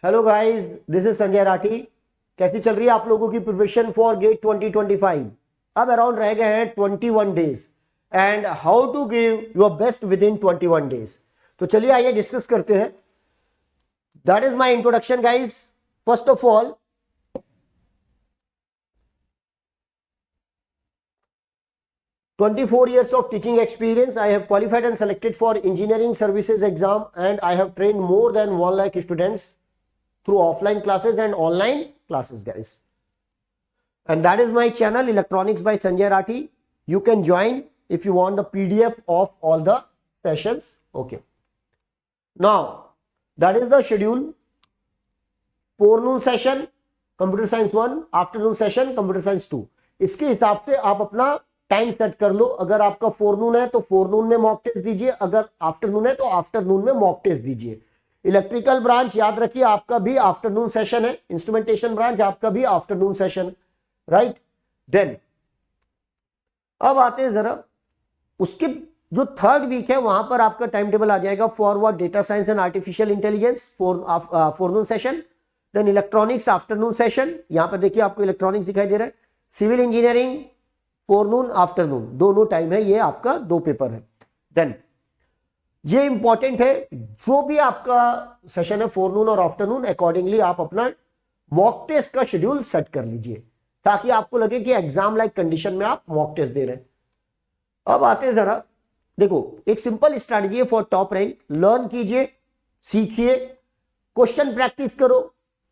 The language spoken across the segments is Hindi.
Hello guys, this is Sanjay Rathi. कैसी चल रही है आप लोगों की प्रिपरेशन फॉर गेट 2025? अब अराउंड रह गए हैं 21 days and how to give your best within 21 days. तो चलिए आइए डिस्कस करते हैं। That is my introduction guys. First of all, "24 years of teaching experience. I have qualified and selected for engineering services exam and I have trained more than 1 lakh students through offline classes and online classes, guys. And that is my channel, Electronics by Sanjay Rathi. You can join if you want the PDF of all the sessions. Okay. Now, that is the schedule. Forenoon session, Computer Science 1, afternoon session, Computer Science 2. इसके हिसाब से आप अपना टाइम सेट कर लो। अगर आपका फोरनून है तो फोरनून में मॉक टेस्ट दीजिए, अगर आफ्टरनून है तो आफ्टरनून में मॉक टेस्ट दीजिए। इलेक्ट्रिकल ब्रांच याद रखिए आपका भी आफ्टरनून सेशन है, इंस्ट्रूमेंटेशन ब्रांच आपका भी आफ्टरनून सेशन, राइट। देन अब आते हैं जरा उसके जो थर्ड वीक है वहां पर आपका टाइम टेबल आ जाएगा। Forward data science and artificial intelligence forenoon session, then electronics afternoon session. यहां पर देखिए आपको इलेक्ट्रॉनिक्स दिखाई दे रहा है। सिविल इंजीनियरिंग फोरनून आफ्टरनून, दोनों टाइम है, ये आपका 2 पेपर है। देन ये इंपॉर्टेंट है, जो भी आपका सेशन है फोरनून और आफ्टरनून, अकॉर्डिंगली आप अपना मॉक टेस्ट का शेड्यूल सेट कर लीजिए ताकि आपको लगे कि एग्जाम लाइक कंडीशन में आप मॉक टेस्ट दे रहे हैं। अब आते हैं जरा, देखो एक सिंपल स्ट्रैटेजी है फॉर टॉप रैंक। लर्न कीजिए, सीखिए, क्वेश्चन प्रैक्टिस करो,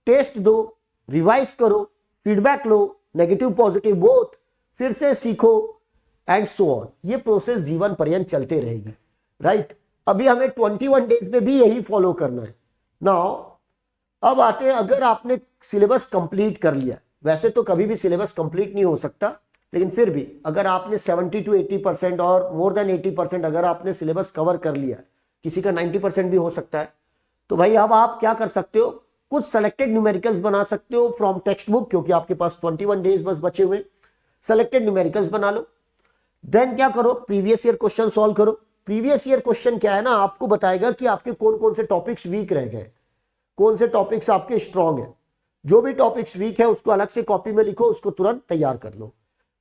टेस्ट दो, रिवाइज करो, फीडबैक लो, नेगेटिव पॉजिटिव बोथ, फिर से सीखो एंड सो ऑन। ये प्रोसेस जीवन पर्यंत चलते रहेगी, राइट। अभी हमें 21 डेज में भी यही फॉलो करना है। नाउ अब आते हैं, अगर आपने सिलेबस कंप्लीट कर लिया, वैसे तो कभी भी सिलेबस कंप्लीट नहीं हो सकता, लेकिन फिर भी अगर आपने 70 to 80% और मोर देन 80% अगर आपने सिलेबस कवर कर लिया, किसी का 90% भी हो सकता है, तो भाई अब आप क्या कर सकते हो, कुछ सेलेक्टेड न्यूमेरिकल्स बना सकते हो फ्रॉम टेक्स्ट बुक, क्योंकि आपके पास 21 डेज बस बचे हुए। सेलेक्टेड न्यूमेरिकल्स बना लो। देन क्या करो, प्रीवियस ईयर क्वेश्चन सॉल्व करो। प्रीवियस ईयर क्वेश्चन क्या है ना, आपको बताएगा कि आपके कौन कौन से टॉपिक्स वीक रह गए, कौन से टॉपिक्स आपके स्ट्रांग है। जो भी टॉपिक्स वीक है उसको अलग से कॉपी में लिखो, उसको तुरंत तैयार कर लो।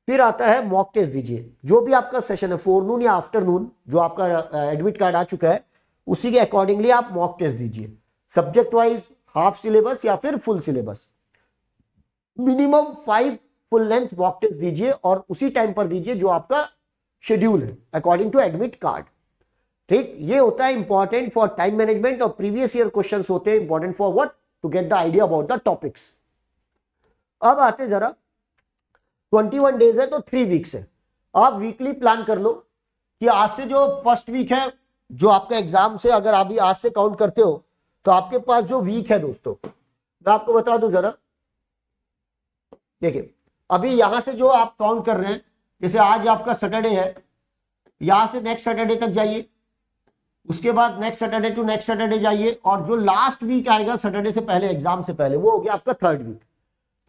फिर आता है मॉक टेस्ट दीजिए। जो भी आपका सेशन है फोरनून या आफ्टरनून, जो आपका एडमिट कार्ड आ चुका है, उसी के अकॉर्डिंगली आप मॉक टेस्ट दीजिए। सब्जेक्ट वाइज हाफ सिलेबस या फिर full syllabus, minimum 5 full length mock test दीजिए और उसी टाइम पर दीजिए जो आपका शेड्यूल है अकॉर्डिंग टू एडमिट कार्ड, ठीक। ये होता है इंपॉर्टेंट फॉर टाइम मैनेजमेंट। और प्रीवियस ईयर क्वेश्चंस होते हैं important for what, to get the idea about the topics. अब आते जरा, 21 डेज है तो 3 वीक्स है। आप वीकली प्लान कर लो कि आज से जो फर्स्ट वीक है, जो आपका एग्जाम से अगर अभी आज से काउंट करते हो, तो आपके पास जो वीक है दोस्तों, मैं आपको बता दूं जरा, देखिए अभी यहां से जो आप काउंट कर रहे हैं, जैसे आज आपका सैटरडे है, यहां से नेक्स्ट सैटरडे तक जाइए, उसके बाद next Saturday to next Saturday जाइए, और जो लास्ट वीक आएगा सैटरडे से पहले, एग्जाम से पहले, वो हो गया आपका थर्ड वीक।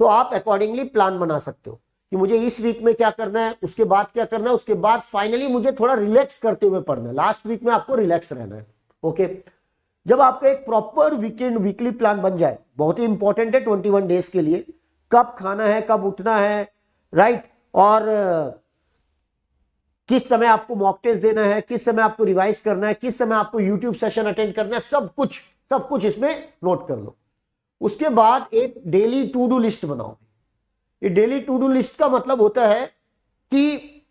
तो आप अकॉर्डिंगली प्लान बना सकते हो कि मुझे इस वीक में क्या करना है, उसके बाद क्या करना है, उसके बाद फाइनली मुझे थोड़ा रिलैक्स करते हुए पढ़ना है। लास्ट वीक में आपको रिलैक्स रहना है, ओके। जब आपका एक प्रॉपर वीकली प्लान बन जाए, बहुत ही इंपॉर्टेंट है 21 डेज के लिए, कब खाना है, कब उठना है, राइट, और किस समय आपको मॉक टेस्ट देना है, किस समय आपको रिवाइज करना है, किस समय आपको यूट्यूब सेशन अटेंड करना है, सब कुछ इसमें नोट कर लो। उसके बाद एक डेली टू डू लिस्ट बनाओ। ये डेली टू डू लिस्ट का मतलब होता है कि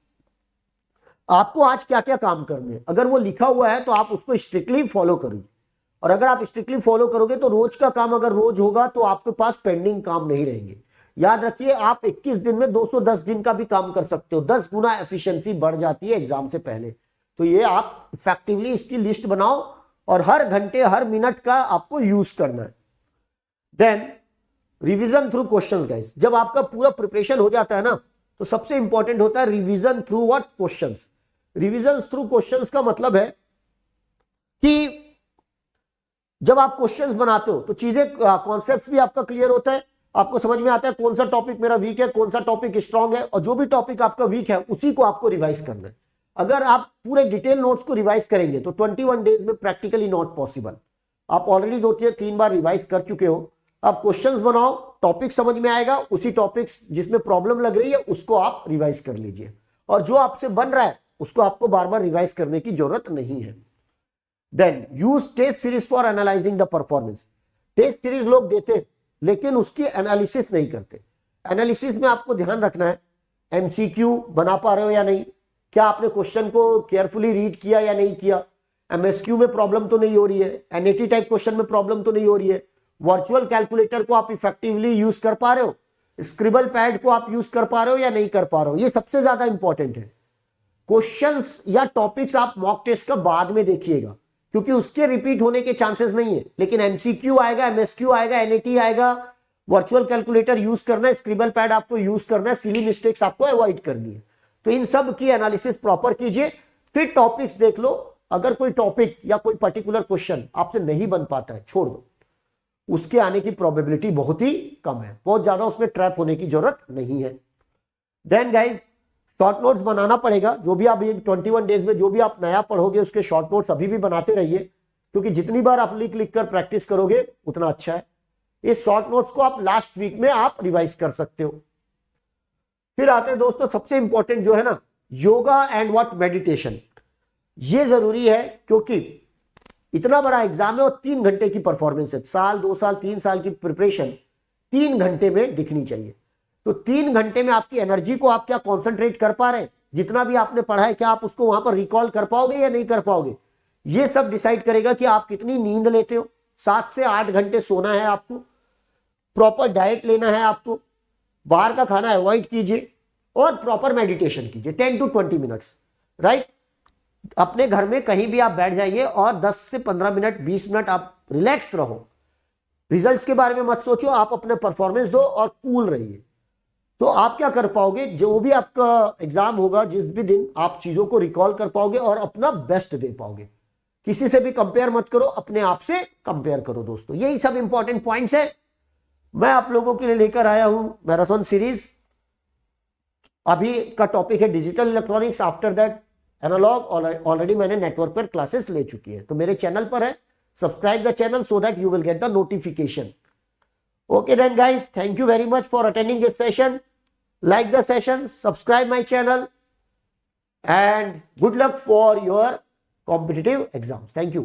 आपको आज क्या क्या काम करने हैं। अगर वो लिखा हुआ है तो आप उसको स्ट्रिक्टली फॉलो करिए, और अगर आप स्ट्रिक्टली फॉलो करोगे तो रोज का काम अगर रोज होगा तो आपके पास पेंडिंग काम नहीं रहेंगे। याद रखिए, आप 21 दिन में 210 दिन का भी काम कर सकते हो। 10 गुना एफिशिएंसी बढ़ जाती है एग्जाम से पहले। तो ये आप इफेक्टिवली इसकी लिस्ट बनाओ और हर घंटे हर मिनट का आपको यूज करना है। Then revision through questions guys. जब आपका पूरा प्रिपरेशन हो जाता है ना, तो सबसे इंपॉर्टेंट होता है revision through what, questions. Revision through questions का मतलब है कि जब आप क्वेश्चंस बनाते हो तो चीजें, कॉन्सेप्ट भी आपका क्लियर होता है, आपको समझ में आता है कौन सा टॉपिक मेरा वीक है, कौन सा टॉपिक स्ट्रांग है, और जो भी टॉपिक आपका वीक है उसी को आपको रिवाइज करना है। अगर आप पूरे डिटेल नोट्स को रिवाइज करेंगे तो 21 डेज में प्रैक्टिकली नॉट पॉसिबल। आप ऑलरेडी 2-3 बार रिवाइज कर चुके हो। अब क्वेश्चंस बनाओ, टॉपिक समझ में आएगा, उसी टॉपिक्स जिसमें प्रॉब्लम लग रही है उसको आप रिवाइज कर लीजिए, और जो आपसे बन रहा है उसको आपको बार बार रिवाइज करने की जरूरत नहीं है। Then use test series for analysing the performance. Test series लोग देते लेकिन उसकी एनालिसिस नहीं करते। एनालिसिस में आपको ध्यान रखना है एमसीक्यू बना पा रहे हो या नहीं, क्या आपने क्वेश्चन को केयरफुली रीड किया या नहीं किया, एमएसक्यू में प्रॉब्लम तो नहीं हो रही है, एनएटी टाइप क्वेश्चन में प्रॉब्लम तो नहीं हो रही है, वर्चुअल कैलकुलेटर को आप इफेक्टिवली यूज कर पा रहे हो, स्क्रिबल पैड को आप यूज कर पा रहे हो या नहीं कर पा रहे हो, ये सबसे ज्यादा इंपॉर्टेंट है। क्वेश्चंस या टॉपिक्स आप मॉक टेस्ट का बाद में देखिएगा क्योंकि उसके रिपीट होने के चांसेस नहीं है, लेकिन एमसीक्यू आएगा, एमएसक्यू आएगा, एनएटी आएगा, वर्चुअल कैलकुलेटर यूज करना है, स्क्रिबल पैड आपको यूज करना है, सिली मिस्टेक्स आपको अवॉइड करनी है। तो इन सब की एनालिसिस प्रॉपर कीजिए, फिर टॉपिक्स देख लो। अगर कोई टॉपिक या कोई पर्टिकुलर क्वेश्चन आपसे नहीं बन पाता है, छोड़ दो, उसके आने की प्रोबेबिलिटी बहुत ही कम है, बहुत ज्यादा उसमें ट्रैप होने की जरूरत नहीं है। देन गाइज शॉर्ट नोट्स बनाना पड़ेगा, जो भी आप 21 डेज में जो भी आप नया पढ़ोगे उसके शॉर्ट नोट्स अभी भी बनाते रहिए, क्योंकि जितनी बार आप लिख लिख कर प्रैक्टिस करोगे उतना अच्छा है। इस शॉर्ट नोट्स को आप लास्ट वीक में आप रिवाइज कर सकते हो। फिर आते हैं दोस्तों सबसे इंपॉर्टेंट जो है ना, योगा एंड व्हाट मेडिटेशन। ये जरूरी है क्योंकि इतना बड़ा एग्जाम है और 3 घंटे की परफॉर्मेंस है, साल 2 साल 3 साल की प्रिपरेशन 3 घंटे में दिखनी चाहिए। तो 3 घंटे में आपकी एनर्जी को आप क्या कॉन्सेंट्रेट कर पा रहे हैं, जितना भी आपने पढ़ा है क्या आप उसको वहां पर रिकॉल कर पाओगे या नहीं कर पाओगे, ये सब डिसाइड करेगा कि आप कितनी नींद लेते हो। 7 से 8 घंटे सोना है आपको, प्रॉपर डाइट लेना है आपको, बाहर का खाना अवॉइड कीजिए और प्रॉपर मेडिटेशन कीजिए 10 to 20 मिनट्स, राइट। अपने घर में कहीं भी आप बैठ जाइए और 10 से 15 मिनट 20 मिनट आप रिलैक्स रहो, रिजल्ट्स के बारे में मत सोचो, आप अपने परफॉर्मेंस दो और कूल रहिए। तो आप क्या कर पाओगे, जो भी आपका एग्जाम होगा जिस भी दिन आप चीजों को रिकॉल कर पाओगे और अपना बेस्ट दे पाओगे। किसी से भी कंपेयर मत करो, अपने आप से कंपेयर करो दोस्तों। यही सब इंपॉर्टेंट पॉइंट्स है मैं आप लोगों के लिए लेकर आया हूं मैराथन सीरीज। अभी का टॉपिक है digital electronics, after that analogue. Already मैंने नेटवर्क पर क्लासेस ले चुकी है, तो मेरे चैनल पर है, subscribe the channel so that you will get the notification. Okay then guys, thank you very much for attending this session. Like the session, subscribe my channel, and good luck for your competitive exams. Thank you.